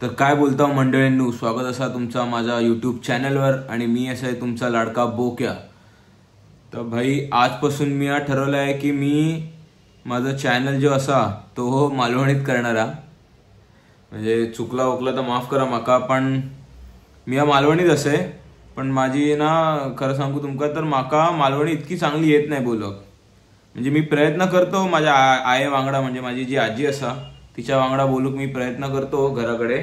तर काय बोलता मंडळींनो, स्वागत असा तुमचा माझ्या यूट्यूब चॅनलवर आणि मी असा आहे तुमचा लाडका बोक्या। तर भाई आजपासून मी ठरवलं आहे की मी माझा चॅनल जो असा तो मालवणीत करणारा, म्हणजे चुकला उकला तर माफ करा माका, पण मी मालवणीत असे। पण माझी ना खरं सांगू तुमका तर माका मालवणी इतकी चांगली येत नाही बोलक। म्हणजे मी प्रयत्न करतो माझ्या आये वांगडा, म्हणजे माझी जी आजी असा तिच्या वांगडा बोलूक मी प्रयत्न करतो घराकडे।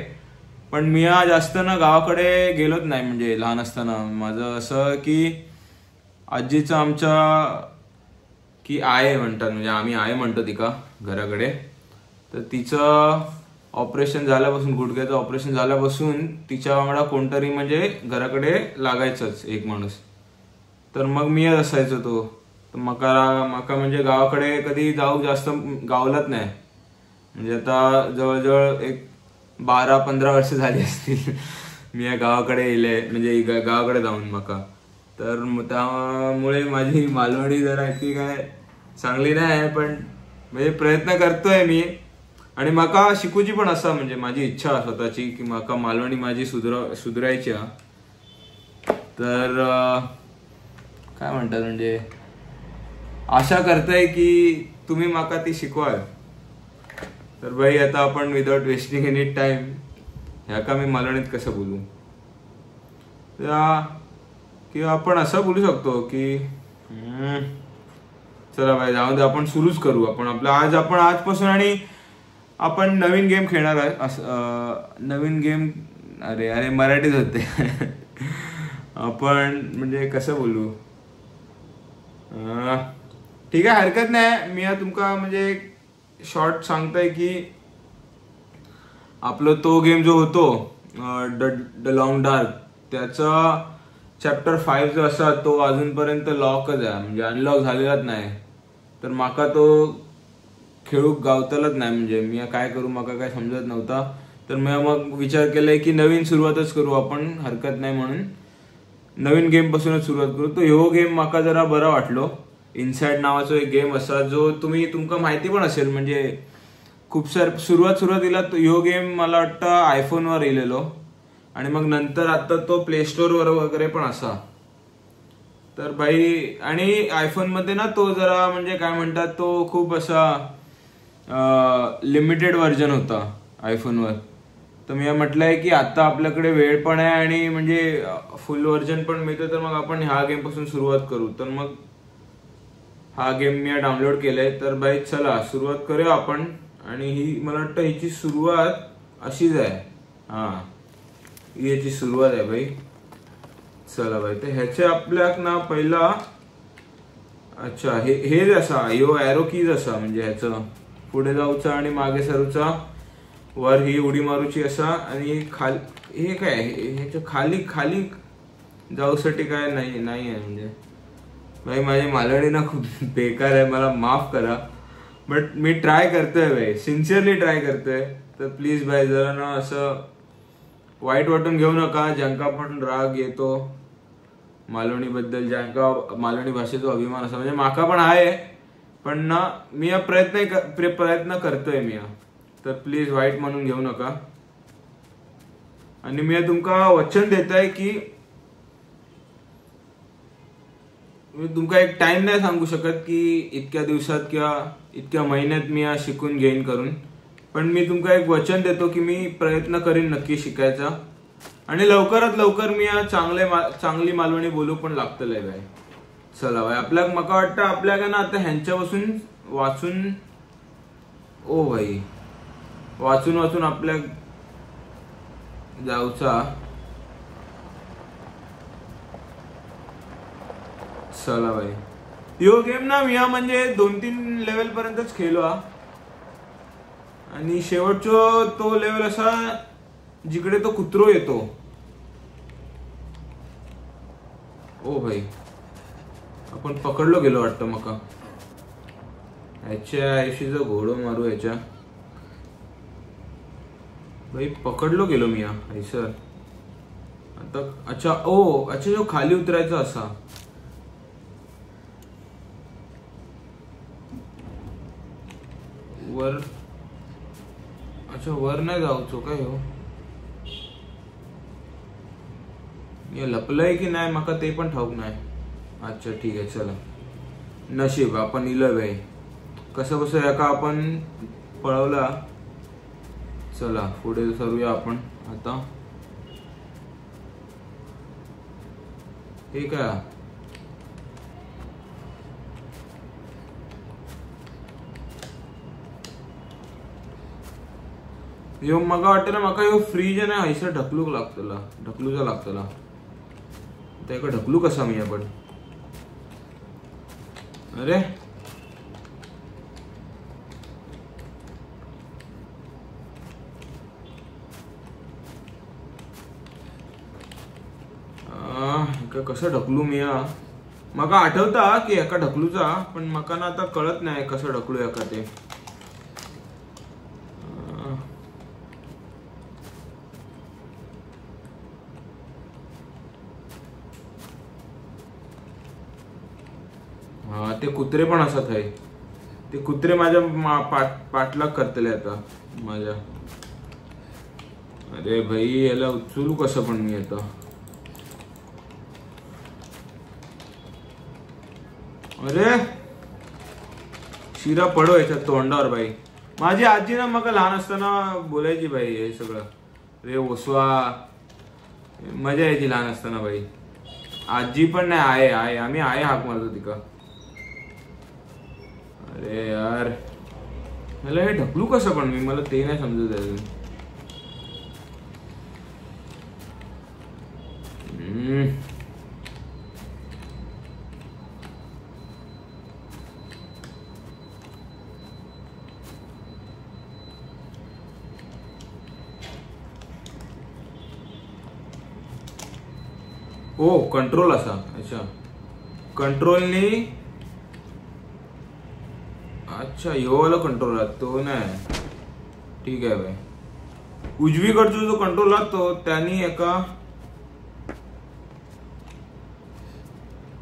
पण मी जास्त ना गावाकडे गेलोच नाही। म्हणजे लहान असताना माझं असं की आजीचं आमच्या की आये म्हणतात, म्हणजे आम्ही आये म्हणतो तिका घराकडे। तर तिचं ऑपरेशन झाल्यापासून, गुडघ्याचं ऑपरेशन झाल्यापासून तिच्या वांगडा कोणतरी म्हणजे घराकडे लागायचंच एक माणूस। तर मग मी असायचो तो। तर मका म्हणजे गावाकडे कधी जाऊ जास्त गावलाच नाही। म्हणजे आता जवळजवळ एक 12-15 वर्ष झाली असतील मी या गावाकडे येले, म्हणजे गावाकडे जाऊन मका। तर त्यामुळे माझी मालवणी जरा इतकी काय चांगली नाही आहे, पण म्हणजे प्रयत्न करतोय मी। आणि मका शिकूची पण असा, म्हणजे माझी इच्छा स्वतःची की मका मालवणी माझी सुधरायची। तर काय म्हणतात, म्हणजे आशा करताय की तुम्ही माका ती शिकवाल। तर भाई आता आपण विदाउट वेस्टिंग एनी टाइम ह्या का मी मालवणीत कसं बोलू, किंवा आपण असं बोलू शकतो की चला भाई जाऊ दे, आपण सुरूच करू। आपण आजपासून आणि आपण नवीन गेम खेळणार आहे। नवीन गेम, अरे मराठीत होते आपण म्हणजे कसं बोलू, ठीक आहे हरकत नाही। मी तुमका म्हणजे शॉर्ट सांगताय की आपला तो गेम जो होतो द लॉंग डार्क, त्याचा चॅप्टर 5 जो असा तो अजूनपर्यंत लॉकच आहे, म्हणजे अनलॉक झालेलाच नाही। तर माका तो खेळूक गावतलच नाही। म्हणजे मी काय करू माका काय समजत नव्हता। तर मी मग विचार केलाय की नवीन सुरुवातच करू आपण, हरकत नाही म्हणून नवीन गेम पासूनच सुरुवात करू। तो ह्यो गेम माका जरा बरा वाटलो। इनसाइड नावाचा एक गेम असा जो तुमका माहिती पण असेल, म्हणजे खूप सुरुवातीला ह्यो गेम मला वाटतं आयफोनवर येलेलो, आणि मग नंतर आता तो प्ले स्टोर वर वगैरे पण असा। तर भाई आणि आयफोन मध्ये ना तो जरा म्हणजे काय म्हणतात, तो खूप असा लिमिटेड व्हर्जन होता आयफोनवर। तर मी म्हटलंय की आता आपल्याकडे वेळ पण आहे आणि म्हणजे फुल व्हर्जन पण मिळतं, तर मग आपण ह्या गेम पासून सुरुवात करू। तर मग हा गेम मी डाउनलोड केलाय। तर भाई चला सुरुवात करूया आपण। आणि ही मला वाटतं हिची सुरुवात अशीच आहे, ही याची सुरुवात आहे भाई। चला भाई, तर ह्याचे आपल्याक ना पहिला, अच्छा हे असा ह्यो एरो कीज असा, म्हणजे ह्याचं पुढे जाऊचा आणि मागे सरूचा, वर ही उडी मारूची असा, आणि खाली हे काय ह्याच्या खाली जाऊसाठी काय नाही आहे। म्हणजे भाई माझी मालवणी ना खूप बेकार आहे, मला माफ करा, बट मी ट्राय करतोय भाई, सिन्सिअरली ट्राय करतोय। तर प्लीज भाई जरा ना असं वाईट वाटून घेऊ नका, ज्यांका पण राग येतो मालवणी बद्दल, ज्यांका मालवणी भाषेचा अभिमान असा, म्हणजे माका पण आहे, पण ना मी प्रयत्न करतोय मी। तर प्लीज वाईट म्हणून घेऊ नका। आणि मी तुमका वचन देताय की मी तुमका एक टाइम नाही सांगू शकत की इतक्या दिवसात किंवा इतक्या महिन्यात मी शिकून घेईन करून, पण मी तुमका एक वचन देतो की मी प्रयत्न करीन नक्की शिकायचा, आणि लवकरात लवकर मी चांगली मालवणी बोलू पण लागतलंय भाई। चला भाई, आपल्याला मका वाटतं आपल्याला ना आता ह्यांच्यापासून वाचून आपल्या जाऊचा। चला भाई, यो गेम ना मी म्हणजे 2-3 लेवल पर्यंतच खेळलो, आणि शेवटचा तो लेवल असा जिकडे तो कुत्रो येतो। ओ भाई आपण पकडलो गेलो वाटतं मका, ह्याच्या आयुष्याचा घोडो मारू ह्याच्या। भाई पकडलो गेलो मी सर आता। अच्छा जो खाली उतरायचा असा, वर, अच्छा वर नाही जाऊचो काय हो। हे लपलंय की नाही माका ते पण ठाऊक नाही. अच्छा ठीक आहे चला. नशीब आपण इलव आहे. कसं कसं एका आपण पळवला. चला पुढे सरूया आपण आता. हे काय यो मका वाटतं ना मका यो फ्रीज आहे ना हैसर ढकलूक लागतला. ढकलूचा लागतला. त्याका ढकलू कसा मी आपण. अरे कसं ढकलू मी. मका आठवता की एका ढकलूचा पण मका ना आता कळत नाही कसं ढकलू एका ते. हा ते कुत्रे पण असत आहे. ते कुत्रे माझ्या पाठलाग करतले आता माझ्या. अरे भाई याला उचलू कसं पण मी आता. अरे शिरा पडो याच्या तोंडावर बाई. माझी आजी ना मग लहान असताना बोलायची बाई हे सगळं. रे ओसवा मजा यायची लहान असताना बाई. आजी पण नाही आहे आम्ही आहे हाक मारतो तिका. अरे यार मला हे ढकलू कसं पण मी. मला ते नाही समजत अजून. ओ कंट्रोल असा. अच्छा कंट्रोलनी. अच्छा यो वाला कंट्रोल तो नाही. ठीक आहे भाई. उजवीकडचा जो कंट्रोल लागतो त्यांनी एका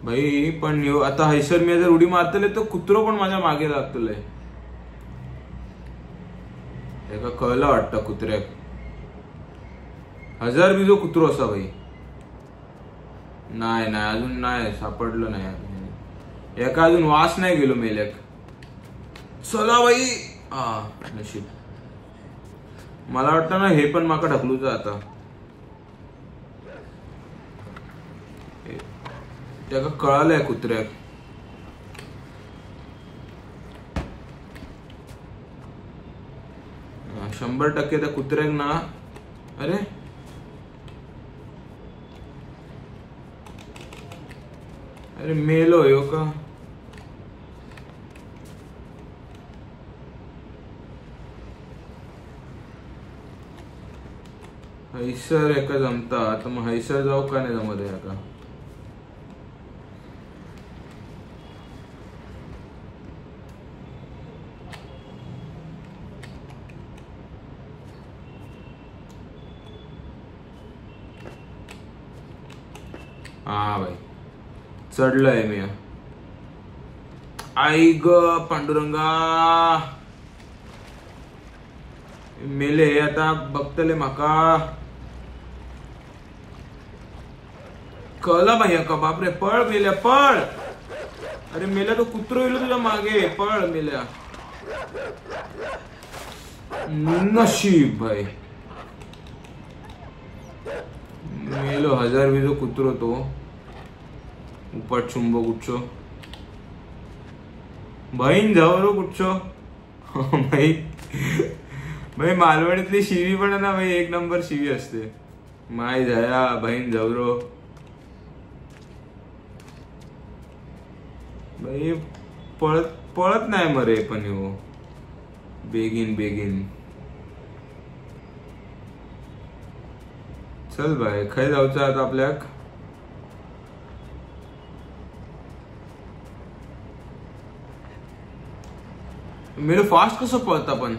भाई. पण यो आता हैसर मी जर उडी मारतले तर कुत्रो पण माझ्या मागे लागतले. एका कळलं वाटतं कुत्र्याक. 1000 बी जो कुत्रो असा भाई. नाही नाही अजून नाही सापडलं नाही. एका अजून वास नाही गेलो मेल्याक. चला बाई. नशीब. मला वाटतं ना हे पण माका ढकलूच आता. त्याका कळालंय कुत्र्याक. हा 100% त्या कुत्र्याक ना. अरे अरे मेलो हो का. हैसर एका जमता. आता मग हैसर जाऊ का नाही जमत आहे आता. हा भाई चढलंय मी. आई ग पांडुरंगा. मेले आता बघतले माका. कळलं भाई का. बापरे पळ मेल्या पळ. अरे मेल्या तो कुत्रो येलो तुझ्या मागे. पळ मेल्या. नशीब भाई मेलो. 1000 बी जो कुत्रो तो उपट चुंब कुठचो. बहीण जाऊ कुठचो. भाई भाई मालवणीतली शिवी पण ना भाई एक नंबर शिवी असते. माय झाया बहीण जाऊरो. भाई पळत पळत नाही मरे पण हो. बेगीन बेगीन चल भाई. खय जाऊचं आता आपल्याक. मेरे फास्ट कसं पळता पण.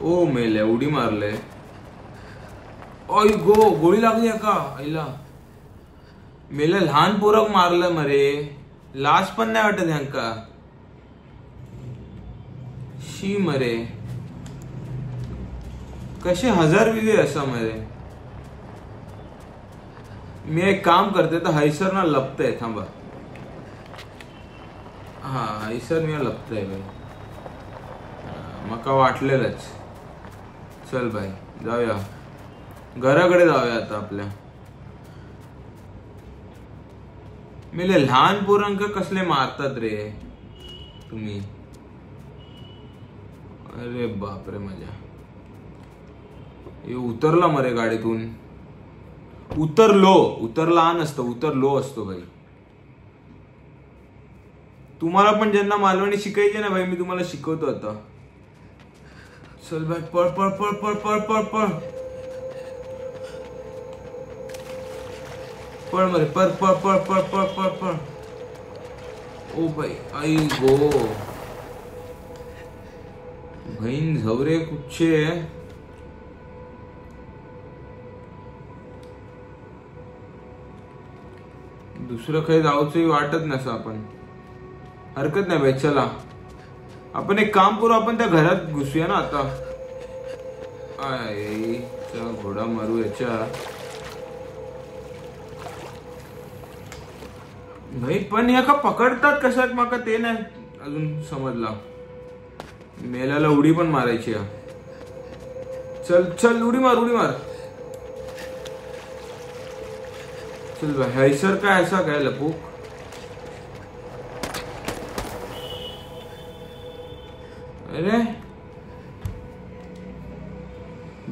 ओ मेले उडी मारले. ओय गो गोळी लागली का आईला. मेले लहान पोरक मारलं मरे. लाज पण नाही वाटत ह्यांका. शी मरे. कसे 1000 विजे असा मध्ये. मी एक काम करते तर हैसर ना लपतंय. थांबा. हा हैसर मी लपतंय भाई. मका वाटलेलंच. चल भाई जाऊया घराकडे जाऊया आता आपल्या. मेले लहान पोरांक कसले मारतात रे तुम्ही. अरे बापरे मजा. हे उतरला मरे गाडीतून. उतरला नसतं, उतरलो असतो भाई. तुम्हाला पण ज्यांना मालवणी शिकायचे ना भाई, मी तुम्हाला शिकवतो आता. चल भाई पळ पळ पळ पळ पळ पळ पळ पळ मरे पळ पळ पळ पळ पळ पळ पळ. ओ भाई आई गो बहीण झवरे कुठचे. दुसरं काही जाऊचंही वाटत नसं. आपण हरकत नाही भाई. चला आपण एक काम करू, आपण त्या घरात घुसूया ना आता. घोडा मारू याच्या भाई. पण या का पकडतात कशात माका ते नाही अजून समजला. मेल्याला उडी पण मारायची. चल चल उडी मार उडी मार. चल भाई हैसर काय असा काय लपूक. अरे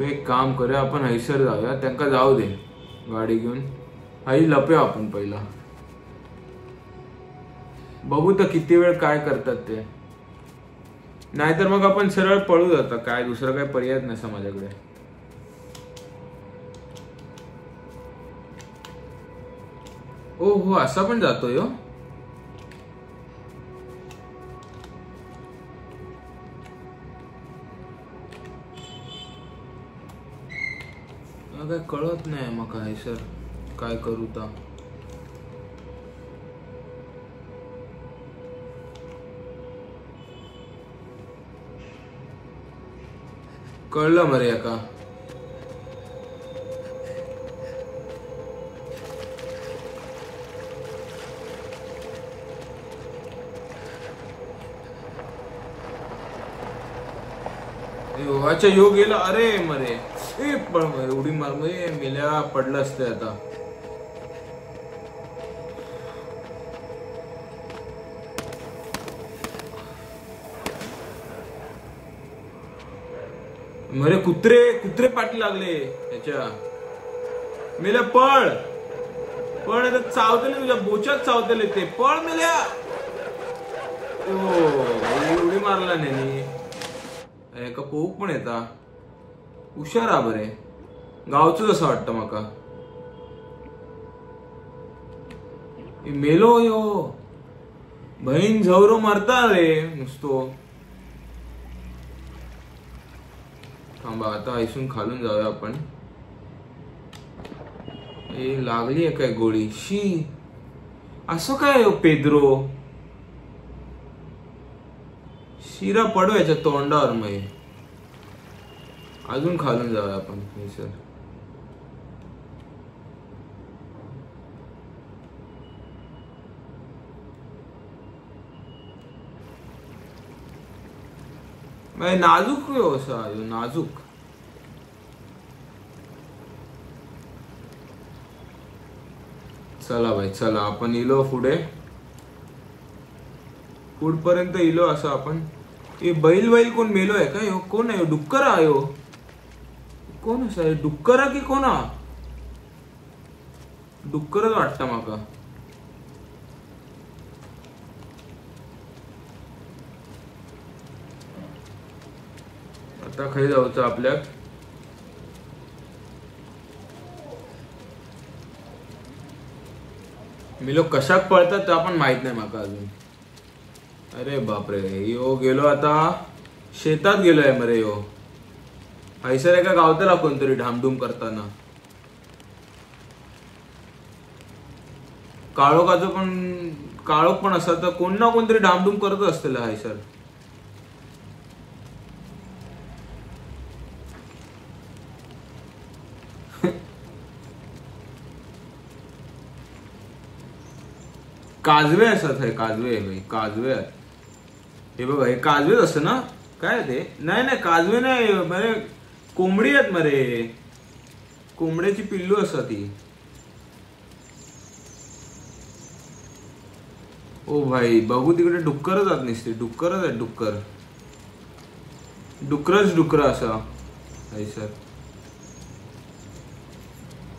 एक काम करूया आपण हैसर जाऊया. त्यांना जाऊ दे गाडी घेऊन. आई लपूया आपण पहिला. बघू तर किती वेळ काय करतात ते. नाहीतर मग आपण सरळ पळू जाता. काय दुसरं काय पर्याय नसा माझ्याकडे. ओ हो असा पण जातोय हो. काय कळत नाही मग काय सर काय करू ता. कळलं मरे का. अच्छा यो गेला. अरे मरे उडी मार मेल्या पडलं असते आता. मरे कुत्रे कुत्रे पाठी लागले त्याच्या. मेल्या पळ पळ. आता चावतले तुझ्या बोचात चावतले ते. पळ मेल्या. उडी मारला नाही. एका पोक पण येता. हुशार बरे. गावच असं वाटतं माका. मेलो यो बहीण झवरो मारता रे नुसतो. थांबा आता ऐसून खालून जाऊया आपण. लागली आहे काय गोळी. शी असं काय पेद्रो. शिरा पडू याच्या तोंडावर. मग अजून खालून जाऊया आपण. सर नाजूक नाजूक. चला भाई चला आपण इलो पुढे. पुढपर्यंत इलो असं आपण. बैल कोण मेलो आहे का. कोण आहे डुक्कर आहे. कोण असं डुक्करा की कोणा. डुक्करच वाटतं माका. आता खाली जाऊचं आपल्या. मी लोक कशाक पळतात ते आपण माहित नाही माका अजून. अरे बापरे यो गेलो आता शेतात गेलोय मरे. यो हैसर एका गावतला कोणतरी ढामढूम करताना. काळोख पण असा तर कोण ना कोणतरी ढामढूम करत असतील हैसर. काजवे असत. हे काजवे भाई, काजवे. हे बघा, हे काजवेच असतं ना. काय ते? नाही नाही, काजवे नाही मरे, कोंबडी आहेत मरे. कोंबड्याची पिल्लू असतात ती. ओ भाई, बघू तिकडे डुक्करच आत नसते. डुक्करच आहेत, डुक्कर. डुक्कर असा हैसर.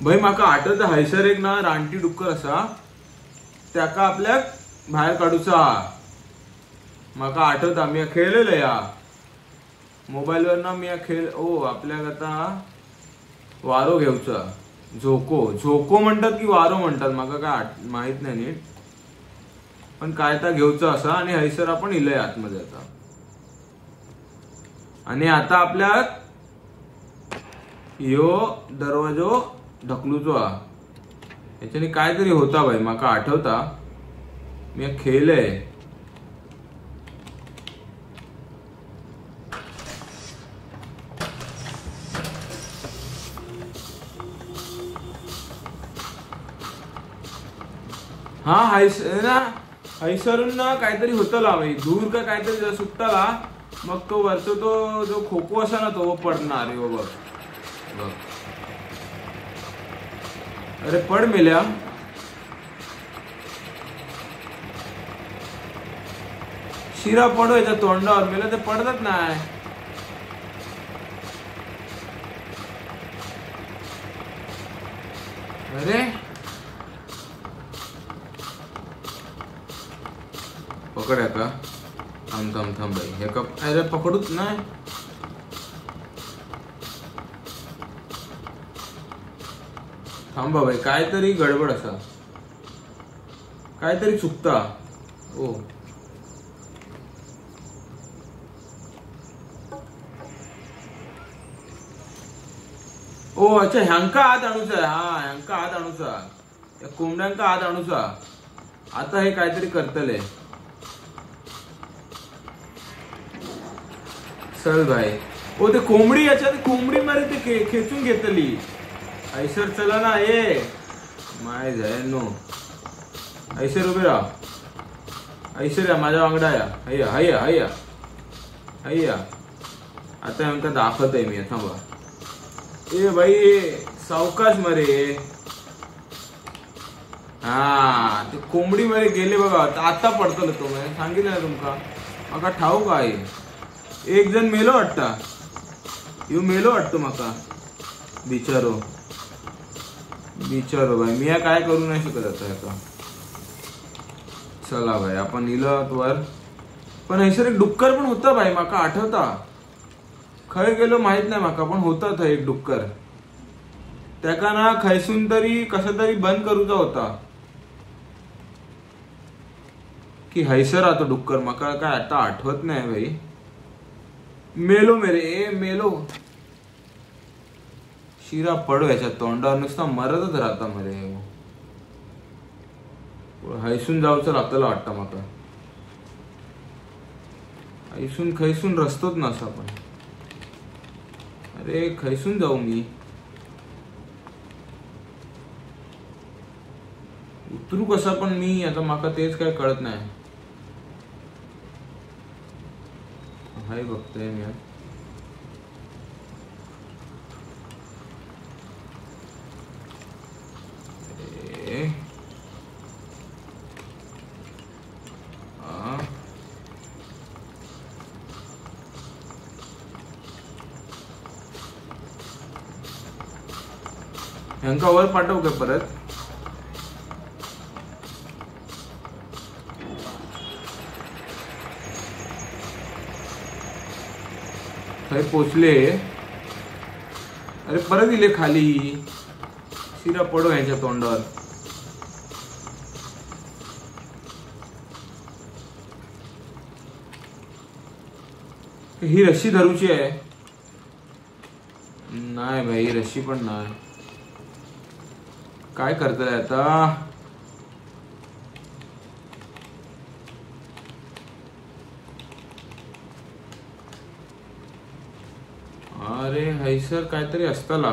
भाई माका आठवत हैसर एक ना रानटी डुक्कर असा, त्याका आपल्या बाहेर काढूचा. माका आठवता, मी खेळलेलं या मोबाईलवर ना. मी खेळ आपल्याक आता वारो घेऊचा. झोको म्हणतात की वारो म्हणतात, माका काय माहित नाही नीट, पण काय तर घेऊचा असा. आणि हैसर आपण इलय आतमध्ये आता. आणि आता आपल्या यो दरवाजो ढकलूचो हा. याच्याने काहीतरी होता भाई, माका आठवता, मी खेळलंय. हा हैसरून ना काहीतरी होतला भाई, दूर का काहीतरी सुटताला. मग तो वरतो तो जो खोको असा ना तो पडणार. हो बघ बघ, अरे पड मेल्या. शिरा पडो याच्या तोंडावर. मेला ते पडतच नाही. अरे पकड का. थांब थांब थांब भाई, हे का. अरे पकडूच नाही. थांबा भाई, काहीतरी गडबड असा, काहीतरी चुकता. ओ अच्छा, ह्यांका हात आणूचा. हा, ह्यांका हात आणूचा, या कोंबड्यांका हात आणूचा. आता हे काहीतरी करतले. चल भाई. ते कोंबडी, याच्यात कोंबडी मारे ते खेचून घेतली. ऐसर चला ना. ये माय जाय नो. ऐसर उभे राहा. ऐसर या माझ्या वांगडा या. हय्या हय्या हय्या हय्या. आता आमका दाखवत आहे मी. थांबा. ए भाई सावकाश मरे. हा, ते कोंबडी मध्ये गेले बघा. आता पडतलो तो. मी सांगितलं ना तुमका. माका ठाऊक आहे. एक जण मेलो वाटता. यो मेलो वाटतो माका. बिचारो भाई, मी काय करू नाही शकत आता. चला भाई, आपण इलं वर. पण हैसर एक डुक्कर पण होता भाई, माका आठवता. खय गेलो माहित नाही माका, पण होता एक डुक्कर. त्याका ना खैसून तरी कसा तरी बंद करूचा होता की हैसर आता डुक्कर. माका काय आता आठवत नाही भाई. मेलो मेरे, मेलो. शिरा पडो याच्या तोंडावर. नुसता मरतच राहता मरे. हैसून जाऊचं लागतं वाटतं माका. हैसून खैसून रस्तोच ना असा. पण अरे खैसून जाऊ मी. उतरू कसा पण मी आता. माका तेच काय कळत नाही. हाय बघतोय मी. ह्यांका वर पाठवू का परत. थंय पोचले. अरे परत इले खाली. शिरा पडो ह्यांच्या तोंडावर. ही रस्सी धरूची आहे. नाही भाई, रस्सी पण नाही. काय करताय आता. अरे हैसर काहीतरी असताला.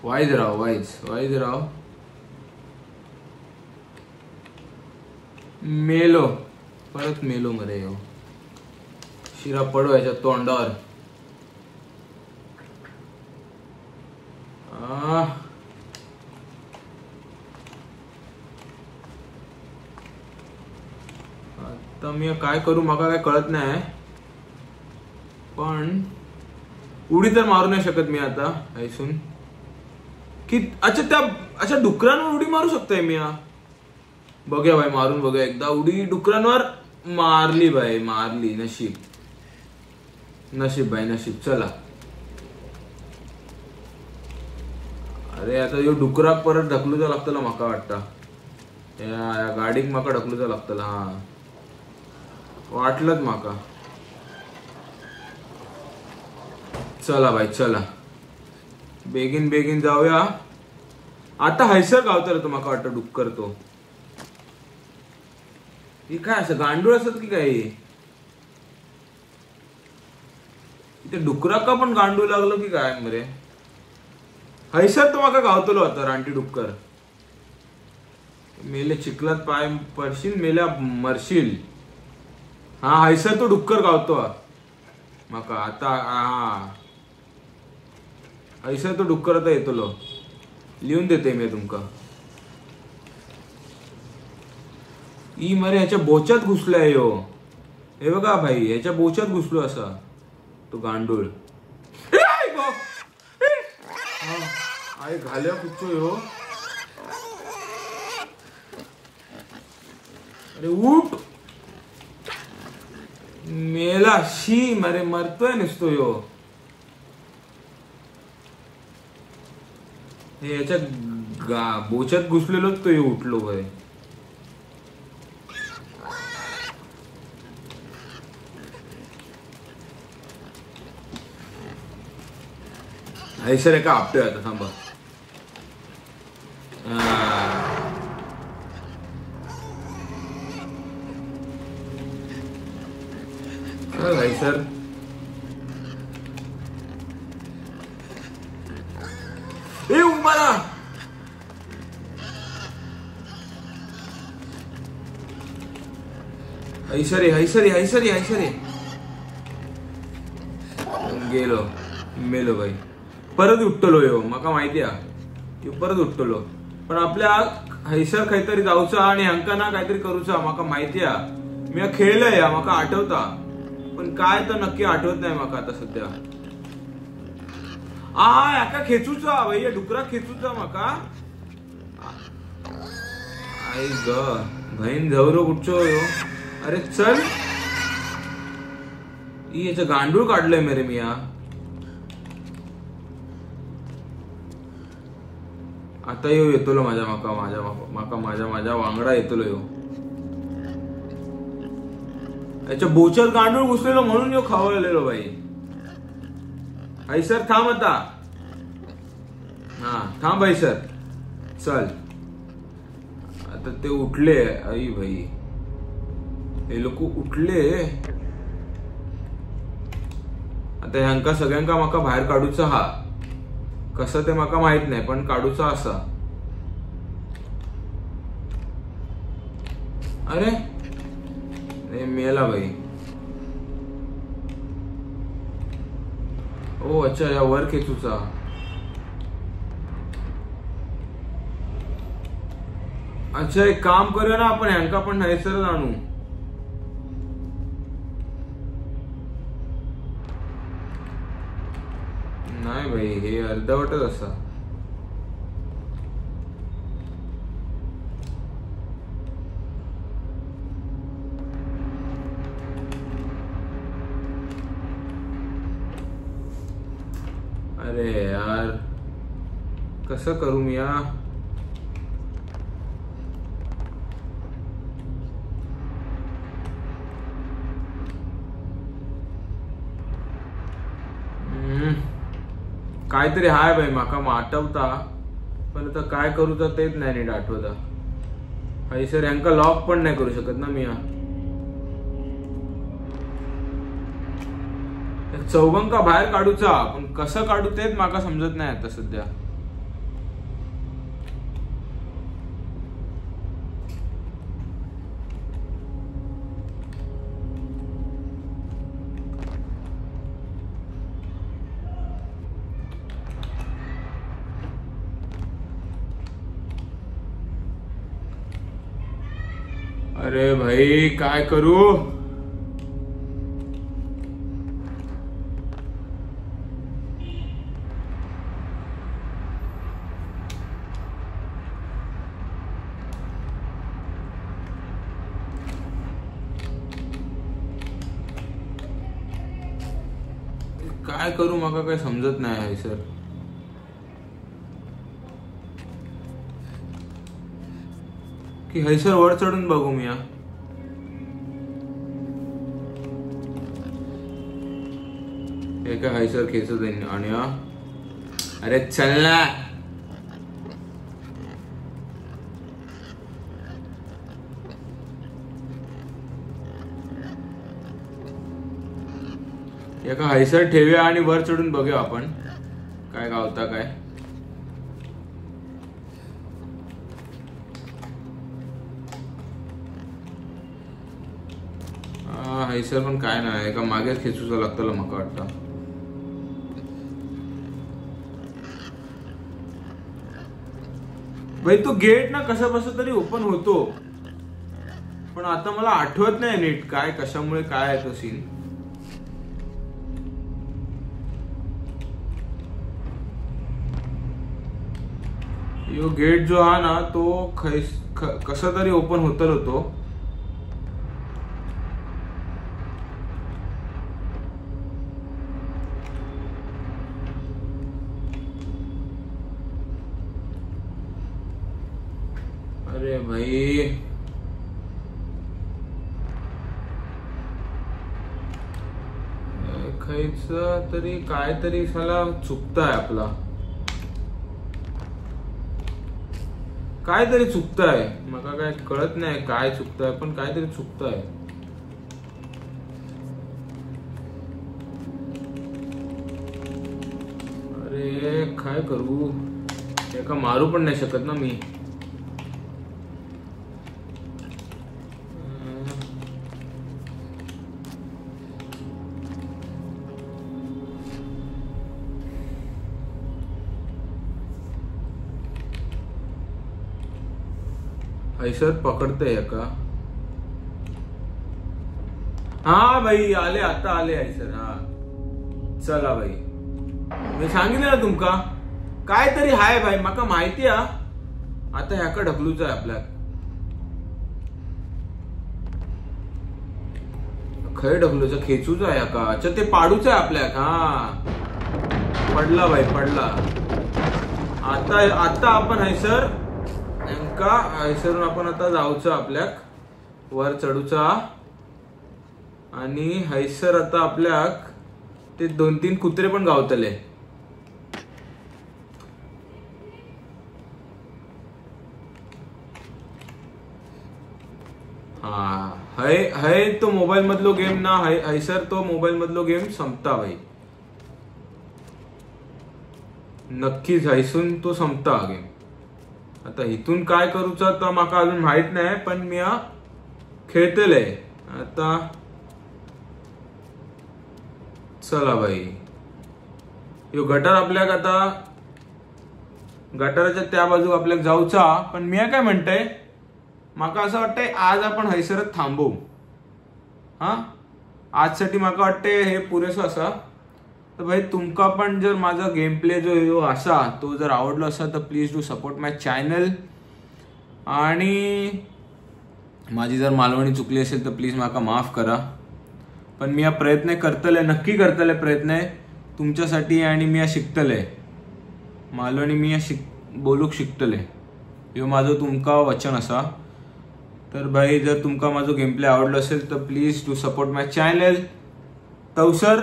वाईज राव. मेलो परत मेलो मरे यो शिरा पडो याच्या तोंडावर. आता मी काय करू माका काय कळत नाही. पण उडी तर मारू नाही शकत मी आता ऐसून की अच्छा डुकरांवर उडी मारू शकतोय मी. बघूया भाई मारून बघूया एकदा उडी. डुकरांवर मारली भाई मारली. नशीब भाई नशीब. चला अरे आता यो डुकराक परत ढकलूचा लागतला माका वाटतं. या गाडीक माका ढकलूचा लागतला. हा वाटलंच माका. चला भाई चला बेगीन जाऊया. आता हैसर गावतला तो माका वाटतं डुक्कर. तो ही काय असं गांडूळ असत की काय. इथे डुकराका पण गांडूळ लागलो की काय मरे. हैसर तो माका गावतलो आता रानटी डुक्कर. मेले चिखलात पाय पडशील मेल्या मरशील. हा हैसर तो डुक्कर गावतो माका आता. हा हैसर तो डुक्कर आता येतलो. लिहून देते मी तुमका. ई मरे ह्याच्या बोच्यात घुसलाय यो. हे बघा भाई ह्याच्या बोच्यात घुसलो असा तो गांडूळ. आई घाल्या कुठचो यो. अरे उठ मेला. शी मरे मरतोय नसतो यो. याच्या बोच्यात घुसलेलोच तो उठलो भाई. हैसर एका आपटोय आता थांबा. हैसर ए उंबाला. हैसरी गेलो मेलो भाई. परत उठतलो यो माका माहिती आहे. परत उठतलो पण आपल्या हैसर काहीतरी जाऊचा आणि हंका ना काहीतरी करूचा माका माहिती आहे. मी खेळलंय माका आठवता पण काय तर नक्की आठवत नाही माका आता सध्या. याका खेचूचा भैया डुकरा खेचूचा माका. आई ग बहीण झवरो कुठचो यो. अरे चल याचं गांडूळ काढलंय मेरे मिया. आता यो येतलो माझ्या माझ्या वांगडा येतलो यो. याच्या बोच्यात गांडूळ घुसलेलो म्हणून यो खावलेलो बाई. हैसर थांब आता. हा थांब हैसर. चल आता ते उठले. आई भाई हे लोक उठले. आता ह्यांका सगळ्यांका माका बाहेर काढूचा. हा कसं ते माका माहित नाही पण काढूचा असा. अरे मेला भाई. ओ अच्छा या वर खेचूचा. अच्छा एक काम करूया ना आपण ह्यांका पण हैसर आणू. नाही भाई हे अर्धवटच असा. अरे यार कसं करू मी या. काहीतरी हाय भाई माका आठवता पण आता काय करू तर तेच नाही नीट आठवता. हैसर यांका लॉक पण नाही करू शकत ना मी. चौगंका बाहेर काढूचा पण कसं काढू तेच माका समजत नाही आता सध्या. अरे भाई काय करू? काय करू मला काही समजत नाही आहे सर. की हैसर वर चढून बघू मी. हे काय हैसर खेचत आणि अरे चल ना. एका हैसर ठेवूया आणि वर चढून बघूया आपण काय गावता काय. हैसर पण काय नाही एका मागेच खेचूचा लागतो मका वाटतं. भाई तो गेट ना कसा बसा तरी ओपन होतो पण आता मला आठवत नाही नीट काय कशामुळे काय आहे तो सीन. यो गेट जो हा ना तो कसा तरी ओपन होतो. अरे भाई खायच तरी काय तरी साला चुकताय आपला. काय तरी चुकताय मला काय कळत नाही काय चुकताय पण काहीतरी चुकताय. अरे काय करू एका मारू पण नाही शकत ना मी. हैसर पकडते का? हा भाई आले आता आले हैसर. हा चला भाई मी सांगितलं ना तुमका काय तरी हाय भाई माका माहिती आहे. आता ह्याका ढकलूच आहे आपल्या खय ढकलूच खेचूच आहे का. अच्छा ते पाडूच आहे आपल्या. हा पडला भाई पडला. आता आपण हैसर नेमका हैसरून आपण आता जाऊचं आपल्याक वर चढूचा आणि हैसर आता आपल्याक ते 2-3 कुत्रे पण गावतले. हा है तो मोबाईल मधलो गेम ना हैसर तो मोबाईल मधलो गेम संपता भाई नक्कीच. हैसून तो संपता गेम. आता इथून काय करूचा तर माका अजून माहित नाही पण मी खेळतले आता. चला भाई यो गटार आपल्याक आता गटाराच्या त्या बाजू आपल्याक जाऊचा. पण मी काय म्हणतोय माका असं वाटतंय आज आपण हैसरत थांबू. हा आजसाठी माका वाटतंय हे पुरेसं असा. तर भाई तुमका पण जर माझा गेम प्ले जो असा तो जर आवडलो असा तर please do support my channel. आणि माझी जर मालवणी चुकली असेल तर प्लीज माका माफ करा. पण मी प्रयत्न करतले नक्की करतले प्रयत्न तुमच्यासाठी आणि मी शिकतले मालवणी मी बोलूक शिकतले. ह्यो माझं तुमका वचन असा. तर भाई जर तुमका माझा गेम प्ले आवडलो असेल तर please do support my channel. तवसर